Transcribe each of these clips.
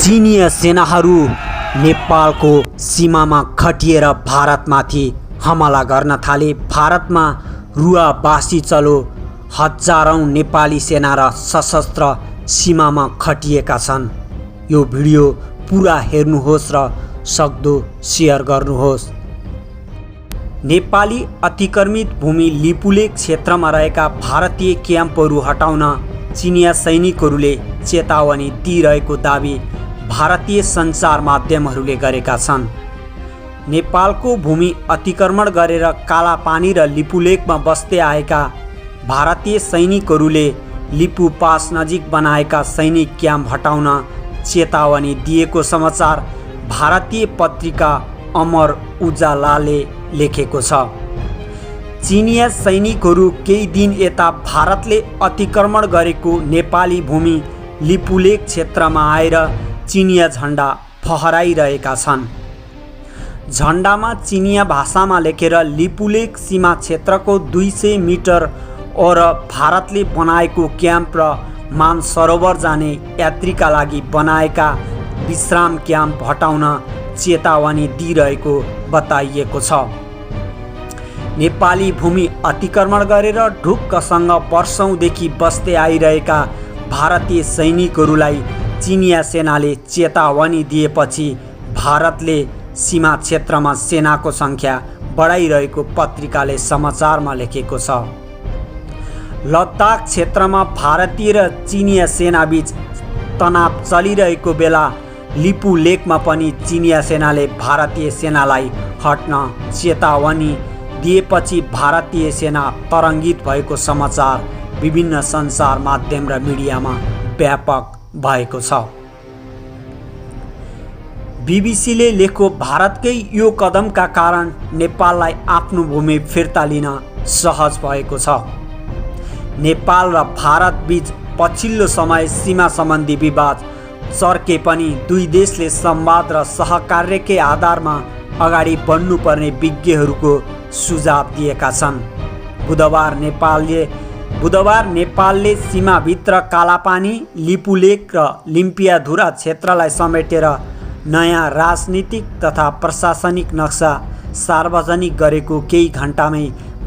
चीनिया सेनाहरू नेपालको सीमामा खटिएर भारतमाथि हमला गर्न थाले। भारतमा रुवाबासी चलो। हजारौं नेपाली सेना र सशस्त्र सीमामा खटिएका छन्। यो भिडियो पुरा हेर्नुहोस् र सक्दो शेयर गर्नुहोस्। नेपाली अतिक्रमित भूमि लिपुलेक क्षेत्रमा रहेका भारतीय क्याम्पहरू हटाउन चीनिया सैनिकहरूले चेतावनी दिइरहेको दाबी भारतीय सञ्चार माध्यमहरूले गरेका छन्। नेपालको भूमि अतिक्रमण गरेर कालापानी र लिपुलेकमा बस्दै आएका भारतीय सैनिकहरूले लिपु पास नजिक बनाएका सैनिक क्याम्प हटाउन चेतावनी दिएको समाचार भारतीय पत्रिका अमर उजालाले लेखेको छ। चीनिया सैनिकहरू केही दिन यता भारतले अतिक्रमण गरेको नेपाली भूमि लिपुलेक क्षेत्रमा आएर चीनिया झण्डा फहराइरहेका छन्। झण्डामा चीनिया भाषामा लेखेर लिपुलेक सीमा क्षेत्रको 200 मिटर और भारतले बनाएको क्याम्प र मानसरोवर जाने यात्रीका लागि बनाएका विश्राम क्याम्प हटाउन चेतावनी दिइरहेको बताइएको छ। नेपाली भूमि अतिक्रमण गरेर ढुक्कसँग वर्षौंदेखि बस्दै आइरहेका भारतीय सैनिकहरूलाई चीनिया सेनाले चेतावनी दिएपछि भारतले सीमा क्षेत्रमा सेनाको संख्या बढाइरहेको पत्रिकाले समाचारमा लेखेको छ। लद्दाख क्षेत्रमा भारतीय र चीनिया सेनाबीच तनाव चलिरहेको बेला लिपुलेकमा पनि चीनिया सेनाले भारतीय सेनालाई हट्न चेतावनी दिएपछि भारतीय सेना तरङ्गित भएको समाचार विभिन्न सञ्चार माध्यम र मिडियामा व्यापक भएको छ। बीबीसीले लेख्यो, भारतकै यो कदमका कारण नेपाललाई आफ्नो भूमि फिर्ता लिन सहज भएको छ। नेपाल र भारत बीच पछिल्लो समय सीमा सम्बन्धी विवाद चर्के पनि दुई देशले संवाद र सहकार्यकै आधारमा अगाडि बढ्नुपर्ने विज्ञहरूको सुझाव दिएका छन्। बुधबार नेपालले सीमाभित्र कालापानी, लिपुलेक र लिम्पियाधुरा क्षेत्रलाई समेटेर नयाँ राजनीतिक तथा प्रशासनिक नक्सा सार्वजनिक गरेको केही घण्टामै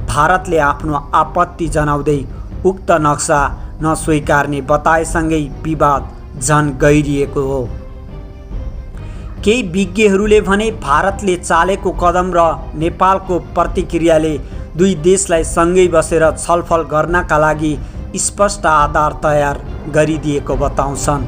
भारतले आफ्नो आपत्ति जनाउँदै उक्त नक्सा नस्वीकार्ने बताएसँगै विवाद झन गहिरिएको हो। केही विज्ञहरूले भने भारतले चालेको कदम र नेपालको प्रतिक्रियाले दुई देशलाई सँगै बसेर छलफल गर्नका लागि स्पष्ट आधार तयार गरिदिएको बताउँछन्।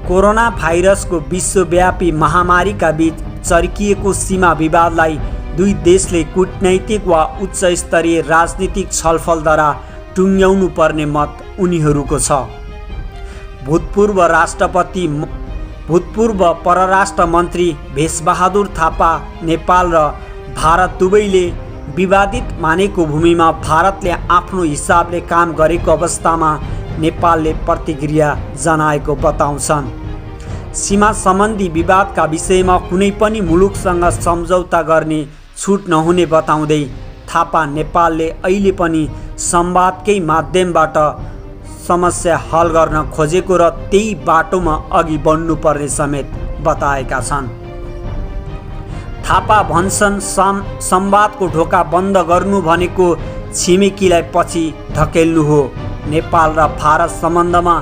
कोरोना भाइरसको विश्वव्यापी महामारीका बीच चर्किएको सीमा विवादलाई दुई देशले कूटनैतिक वा उच्च स्तरीय राजनीतिक छलफलद्वारा टुङ्ग्याउनु पर्ने मत उनीहरूको छ। भूतपूर्व परराष्ट्र मन्त्री भेषबहादुर थापा नेपाल र भारत दुवैले विवादित मानेको भूमिमा भारतले आफ्नो हिसाबले काम गरेको अवस्थामा नेपालले प्रतिक्रिया जनाएको बताउँछन्। सीमा सम्बन्धी विवादका विषयमा कुनै पनि मुलुकसँग सम्झौता गर्ने छुट नहुने बताउँदै थापा नेपालले अहिले पनि संवादकै माध्यमबाट समस्या हल गर्न खोजेको र त्यही बाटोमा अघि बढ्नुपर्ने समेत बताएका छन्। थापा भन्छन्, संवादको ढोका बन्द गर्नु भनेको छिमेकीलाई पछि धकेल्नु हो। नेपाल र भारत सम्बन्धमा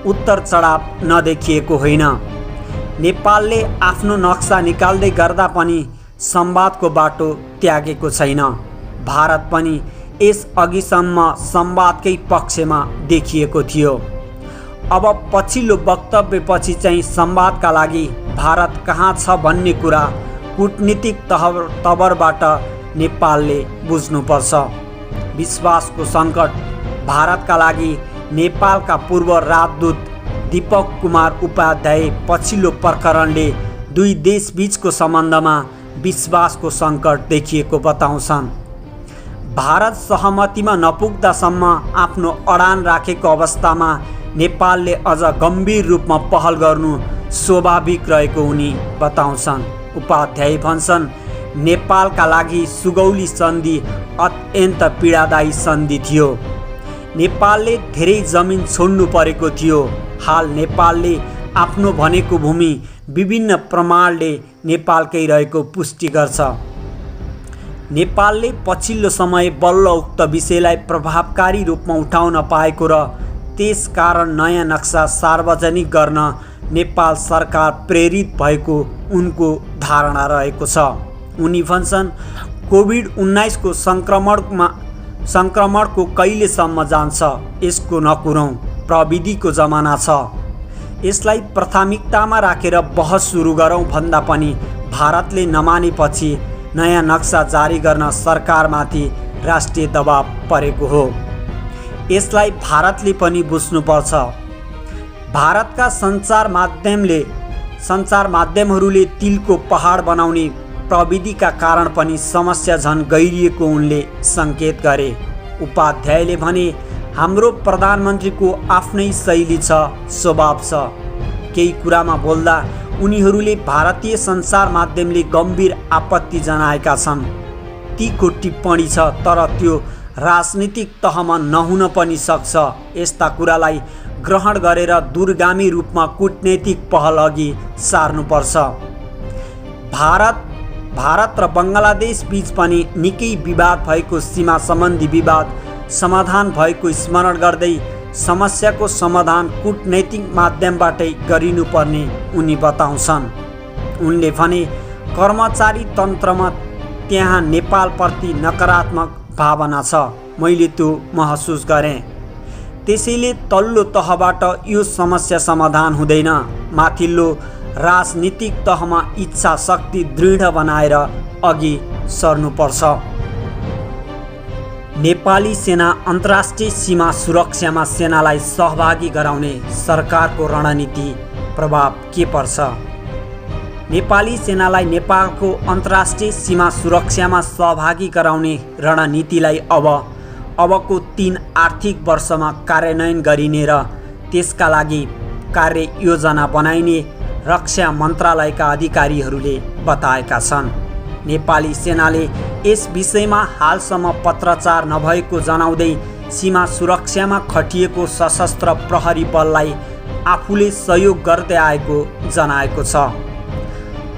उत्तर चढाव नदेखिएको होइन। नेपालले आफ्नो नक्सा निकाल्दै गर्दा पनि संवादको बाटो त्यागेको छैन। भारत पनि यस अघिसम्म संवादकै पक्षमा देखिएको थियो। अब पछिल्लो वक्तव्यपछि चाहिँ संवादका लागि भारत कहाँ छ भन्ने कुरा कूटनीतिक तवरबाट नेपालले बुझ्नुपर्छ। विश्वासको सङ्कट भारतका लागि नेपालका पूर्व राजदूत दीपक कुमार उपाध्याय पछिल्लो प्रकरणले दुई देशबीचको सम्बन्धमा विश्वासको सङ्कट देखिएको बताउँछन्। भारत सहमतिमा नपुग्दासम्म आफ्नो अडान राखेको अवस्थामा नेपालले अझ गम्भीर रूपमा पहल गर्नु स्वाभाविक रहेको उनी बताउँछन्। उपाध्याय भन्छन्, नेपालका लागि सुगौली सन्धि अत्यन्त पीडादायी सन्धि थियो। नेपालले धेरै जमिन छोड्नु परेको थियो। हाल नेपालले आफ्नो भनेको भूमि विभिन्न प्रमाणले नेपालकै रहेको पुष्टि गर्छ। नेपालले पछिल्लो समय बल्ल उक्त विषयलाई प्रभावकारी रूपमा उठाउन पाएको र त्यसकारण नयाँ नक्सा सार्वजनिक गर्न नेपाल सरकार प्रेरित भएको उनको धारणा रहेको छ। उनी भन्छन्, कोभिड-19 को सङ्क्रमणको कहिलेसम्म जान्छ यसको नकुरौँ, प्रविधिको जमाना छ। यसलाई प्राथमिकतामा राखेर बहस सुरु गरौँ भन्दा पनि भारतले नमानेपछि नयाँ नक्सा जारी गर्न सरकारमाथि राष्ट्रिय दबाव परेको हो। यसलाई भारतले पनि बुझ्नुपर्छ। भारतका सञ्चार माध्यमहरूले तिलको पहाड बनाउने प्रविधिका कारण पनि समस्या झन गहिरिएको उनले सङ्केत गरे। उपाध्यायले भने, हाम्रो प्रधानमन्त्रीको आफ्नै शैली छ, स्वभाव छ। केही कुरामा बोल्दा उनीहरूले भारतीय सञ्चार माध्यमले गम्भीर आपत्ति जनाएका छन्। तीको टिप्पणी छ, तर त्यो राजनीतिक तहमा नहुन पनि सक्छ। यस्ता कुरालाई ग्रहण गरेर दूरगामी रूपमा कूटनैतिक पहल अघि सार्नुपर्छ। भारत र बङ्गलादेश बीच पनि निकै विवाद भएको सीमा सम्बन्धी विवाद समाधान भएको स्मरण गर्दै समस्याको समाधान कूटनैतिक माध्यमबाटै गरिनुपर्ने उनी बताउँछन्। उनले भने, कर्मचारी तन्त्रमा त्यहाँ नेपालप्रति नकारात्मक भावना छ, मैले त्यो महसुस गरेँ। त्यसैले तल्लो तहबाट यो समस्या समाधान हुँदैन। माथिल्लो राजनीतिक तहमा इच्छा शक्ति दृढ बनाएर अघि सर्नुपर्छ। नेपाली सेना अन्तर्राष्ट्रिय सीमा सुरक्षामा सेनालाई सहभागी गराउने सरकारको रणनीति प्रभाव के पर्छ? नेपाली सेनालाई नेपालको अन्तर्राष्ट्रिय सीमा सुरक्षामा सहभागी गराउने रणनीतिलाई अबको 3 आर्थिक वर्षमा कार्यान्वयन गरिने र त्यसका लागि कार्ययोजना बनाइने रक्षा मन्त्रालयका अधिकारीहरूले बताएका छन्। नेपाली सेनाले यस विषयमा हालसम्म पत्राचार नभएको जनाउँदै सीमा सुरक्षामा खटिएको सशस्त्र प्रहरी बललाई आफूले सहयोग गर्दै आएको जनाएको छ।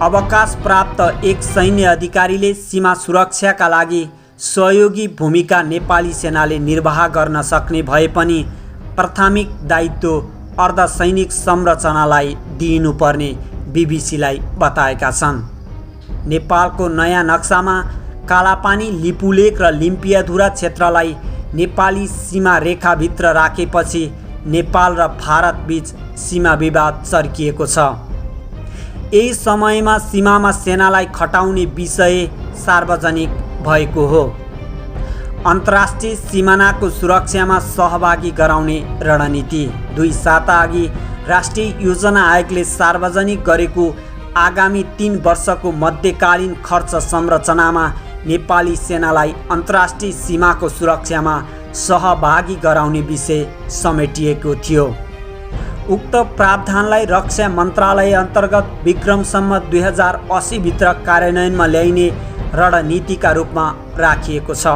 अवकाश प्राप्त एक सैन्य अधिकारीले सीमा सुरक्षाका लागि सहयोगी भूमिका नेपाली सेनाले निर्वाह गर्न सक्ने भए पनि प्राथमिक दायित्व अर्धसैनिक संरचनालाई दिइनुपर्ने बीबीसीलाई बताएका छन्। नेपालको नयाँ नक्सामा कालापानी, लिपुलेक र लिम्पियाधुरा क्षेत्रलाई नेपाली सीमा रेखाभित्र राखेपछि नेपाल र भारत बीच सीमा विवाद चर्किएको छ। यही समयमा सीमामा सेनालाई खटाउने विषय सार्वजनिक भएको हो। अन्तर्राष्ट्रिय सिमानाको सुरक्षामा सहभागी गराउने रणनीति 2 साता अघि राष्ट्रिय योजना आयोगले सार्वजनिक गरेको आगामी 3 वर्षको मध्यकालीन खर्च संरचनामा नेपाली सेनालाई अन्तर्राष्ट्रिय सीमाको सुरक्षामा सहभागी गराउने विषय समेटिएको थियो। उक्त प्रावधानलाई रक्षा मन्त्रालय अन्तर्गत विक्रमसम्म 2080 भित्र कार्यान्वयनमा ल्याइने रणनीतिका रूपमा राखिएको छ।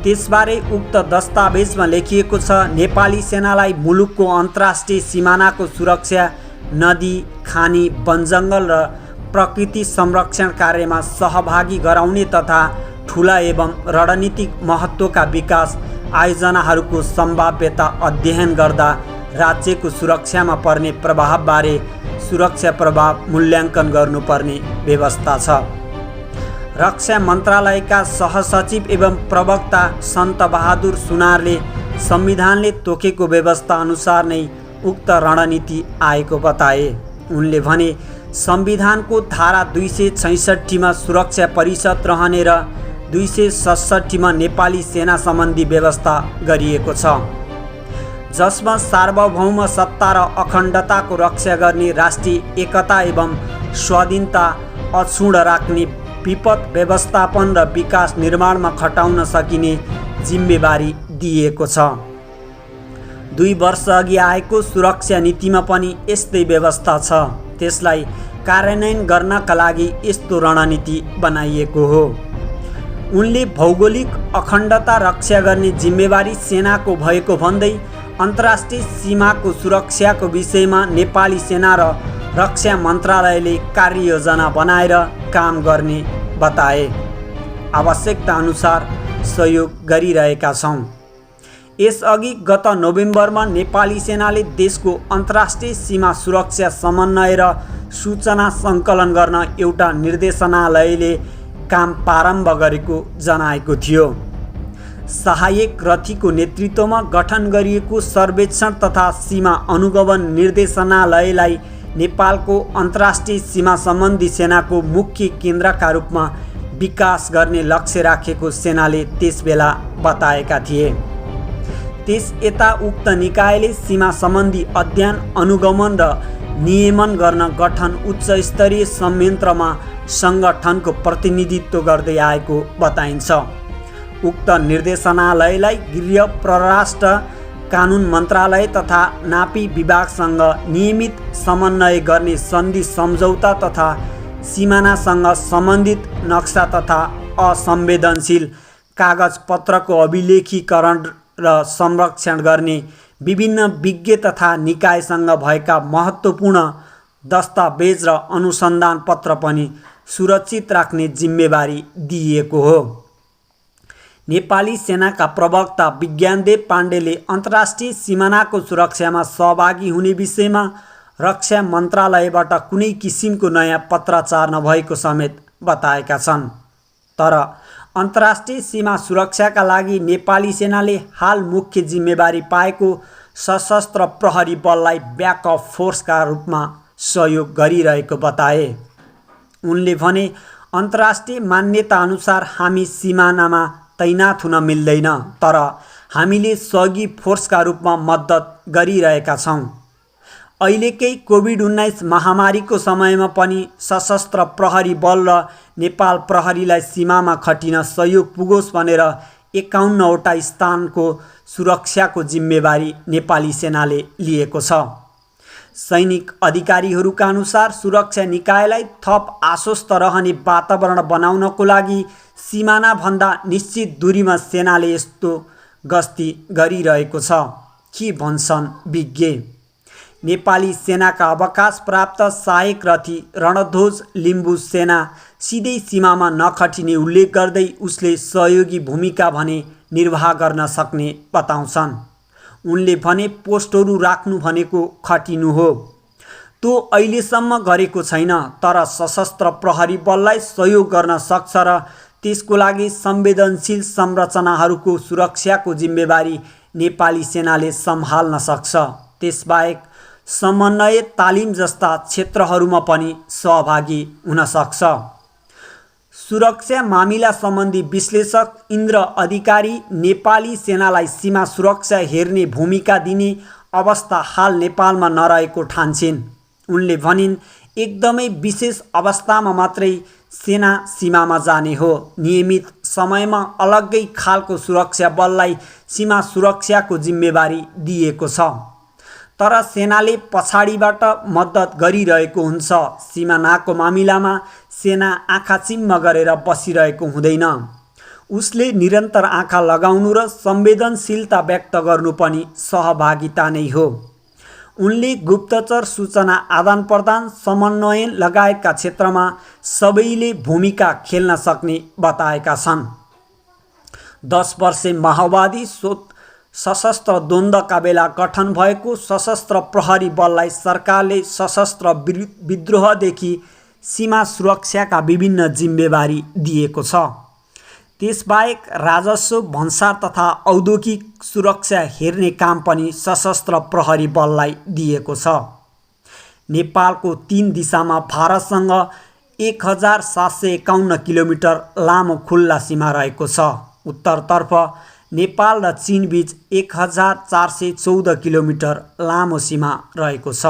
त्यसबारे उक्त दस्तावेजमा लेखिएको छ, नेपाली सेनालाई मुलुकको अन्तर्राष्ट्रिय सिमानाको सुरक्षा, नदी, खानी, वनजङ्गल र प्रकृति संरक्षण कार्यमा सहभागी गराउने तथा ठुला एवं रणनीतिक महत्त्वका विकास आयोजनाहरूको सम्भाव्यता अध्ययन गर्दा राज्यको सुरक्षामा पर्ने प्रभावबारे सुरक्षा प्रभाव मूल्याङ्कन गर्नुपर्ने व्यवस्था छ। रक्षा मन्त्रालयका सहसचिव एवं प्रवक्ता सन्तबहादुर सुनारले संविधानले तोकेको व्यवस्था अनुसार नै उक्त रणनीति आएको बताए। उनले भने, संविधानको धारा 266 मा सुरक्षा परिषद रहने र 267 मा नेपाली सेना सम्बन्धी व्यवस्था गरिएको छ, जसमा सार्वभौम सत्ता र अखण्डताको रक्षा गर्ने, राष्ट्रिय एकता एवं स्वाधीनता अक्षुण्ण राख्ने, विपद व्यवस्थापन र विकास निर्माणमा खटाउन सकिने जिम्मेवारी दिएको छ। 2 वर्ष अघि आएको सुरक्षा नीतिमा पनि यस्तै व्यवस्था छ। त्यसलाई कार्यान्वयन गर्नका लागि यस्तो रणनीति बनाइएको हो। उनले भौगोलिक अखण्डता रक्षा गर्ने जिम्मेवारी सेनाको भएको भन्दै अन्तर्राष्ट्रिय सीमाको सुरक्षाको विषयमा नेपाली सेना र रक्षा मन्त्रालयले कार्ययोजना बनाएर काम गर्ने बताए। आवश्यकता अनुसार सहयोग गरिरहेका छौँ। यसअघि गत नोभेम्बरमा नेपाली सेनाले देशको अन्तर्राष्ट्रिय सीमा सुरक्षा समन्वय र सूचना सङ्कलन गर्न एउटा निर्देशनालयले काम प्रारम्भ गरेको जनाएको थियो। सहायक रथीको नेतृत्वमा गठन गरिएको सर्वेक्षण तथा सीमा अनुगमन निर्देशनालयलाई नेपालको अन्तर्राष्ट्रिय सीमा सम्बन्धी सेनाको मुख्य केन्द्रका रूपमा विकास गर्ने लक्ष्य राखेको सेनाले त्यसबेला बताएका थिए। त्यस यता उक्त निकायले सीमा सम्बन्धी अध्ययन अनुगमन र नियमन गर्न गठन उच्च स्तरीय संयन्त्रमा सङ्गठनको प्रतिनिधित्व गर्दै आएको बताइन्छ। उक्त निर्देशनालयलाई गृह, परराष्ट्र, कानुन मन्त्रालय तथा नापी विभागसँग नियमित समन्वय गर्ने सन्धि सम्झौता तथा सिमानासँग सम्बन्धित नक्सा तथा असंवेदनशील कागजपत्रको अभिलेखीकरण र संरक्षण गर्ने विभिन्न विज्ञ तथा निकायसँग भएका महत्त्वपूर्ण दस्तावेज र अनुसन्धान पत्र पनि सुरक्षित राख्ने जिम्मेवारी दिइएको हो। नेपाली सेनाका प्रवक्ता विज्ञानदेव पाण्डेले अन्तर्राष्ट्रिय सिमानाको सुरक्षामा सहभागी हुने विषयमा रक्षा मन्त्रालयबाट कुनै किसिमको नयाँ पत्राचार नभएको समेत बताएका छन्। तर अन्तर्राष्ट्रिय सीमा सुरक्षाका लागि नेपाली सेनाले हाल मुख्य जिम्मेवारी पाएको सशस्त्र प्रहरी बललाई ब्याकअप फोर्सका रूपमा सहयोग गरिरहेको बताए। उनले भने, अन्तर्राष्ट्रिय मान्यता अनुसार हामी सिमानामा तैनात हुन मिल्दैन, तर हामीले सहयोगी फोर्सका रूपमा मद्दत गरिरहेका छौँ। अहिलेकै कोभिड-19 महामारीको समयमा पनि सशस्त्र प्रहरी बल र नेपाल प्रहरीलाई सीमामा खटिन सहयोग पुगोस् भनेर 51वटा स्थानको सुरक्षाको जिम्मेवारी नेपाली सेनाले लिएको छ। सैनिक अधिकारीहरूका अनुसार सुरक्षा निकायलाई थप आश्वस्त रहने वातावरण बनाउनको लागि सिमानाभन्दा निश्चित दूरीमा सेनाले यस्तो गस्ती गरिरहेको छ। के भन्छन् विज्ञ? नेपाली सेनाका अवकाश प्राप्त सहायक रथी रणध्वज लिम्बू सेना सिधै सीमामा नखटिने उल्लेख गर्दै उसले सहयोगी भूमिका भने निर्वाह गर्न सक्ने बताउँछन्। उनले भने, पोस्टहरू राख्नु भनेको खटिनु हो। त्यो अहिलेसम्म गरेको छैन, तर सशस्त्र प्रहरी बललाई सहयोग गर्न सक्छ र त्यसको लागि संवेदनशील संरचनाहरूको सुरक्षाको जिम्मेवारी नेपाली सेनाले सम्हाल्न सक्छ। त्यसबाहेक समन्वय, तालिम जस्ता क्षेत्रहरूमा पनि सहभागी हुन सक्छ। सुरक्षा मामिला सम्बन्धी विश्लेषक इन्द्र अधिकारी नेपाली सेनालाई सीमा सुरक्षा हेर्ने भूमिका दिने अवस्था हाल नेपालमा नरहेको ठान्छिन्। उनले भनिन्, एकदमै विशेष अवस्थामा मात्रै सेना सीमामा जाने हो। नियमित समयमा अलग्गै खालको सुरक्षा बललाई सीमा सुरक्षाको जिम्मेवारी दिएको छ, तर सेनाले पछाडिबाट मद्दत गरिरहेको हुन्छ। सिमानाको मामिलामा सेना आँखा चिम्म गरेर बसिरहेको हुँदैन। उसले निरन्तर आँखा लगाउनु र संवेदनशीलता व्यक्त गर्नु पनि सहभागिता नै हो। उनले गुप्तचर सूचना आदान प्रदान, समन्वय लगायतका क्षेत्रमा सबैले भूमिका खेल्न सक्ने बताएका छन्। 10 वर्षे माओवादी सशस्त्र द्वन्द्वका बेला गठन भएको सशस्त्र प्रहरी बललाई सरकारले सशस्त्र विद्रोहदेखि सीमा सुरक्षाका विभिन्न जिम्मेवारी दिएको छ। त्यसबाहेक राजस्व, भन्सार तथा औद्योगिक सुरक्षा हेर्ने काम पनि सशस्त्र प्रहरी बललाई दिएको छ। नेपालको 3 दिशामा भारतसँग 1751 किलोमिटर लामो खुल्ला सीमा रहेको छ। उत्तरतर्फ नेपाल र चीनबीच 1414 किलोमिटर लामो सीमा रहेको छ।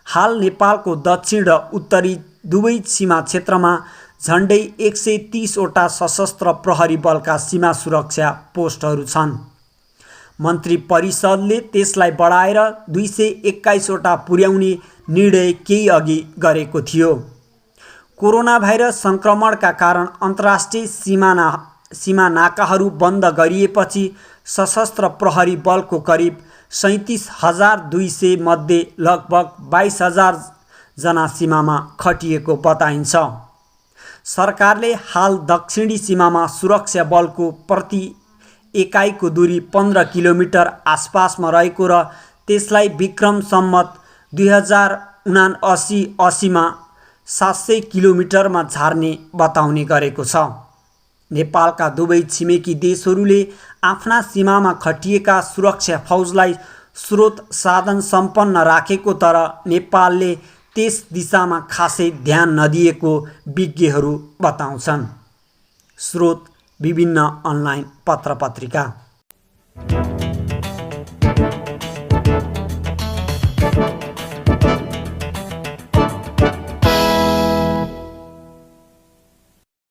हाल नेपालको दक्षिण र उत्तरी दुवै सीमा क्षेत्रमा झन्डै 130वटा सशस्त्र प्रहरी बलका सीमा सुरक्षा पोस्टहरू छन्। मन्त्री परिषदले त्यसलाई बढाएर 221वटा पुर्याउने निर्णय केही अघि गरेको थियो। कोरोना भाइरस सङ्क्रमणका कारण अन्तर्राष्ट्रिय सीमा नाकाहरू बन्द गरिएपछि सशस्त्र प्रहरी बलको करिब 37,200 मध्ये लगभग 22,000 जना सीमामा खटिएको बताइन्छ। सरकारले हाल दक्षिणी सीमामा सुरक्षा बलको प्रति एकाइको दूरी 15 किलोमिटर आसपासमा रहेको र त्यसलाई विक्रम सम्मत 2079-80मा 700 किलोमिटरमा झार्ने बताउने गरेको छ। नेपालका दुवै छिमेकी देशहरूले आफ्ना सीमामा खटिएका सुरक्षा फौजलाई स्रोत साधन सम्पन्न राखेको, तर नेपालले त्यस दिशामा खासै ध्यान नदिएको विज्ञहरू बताउँछन्। स्रोत विभिन्न अनलाइन पत्रपत्रिका।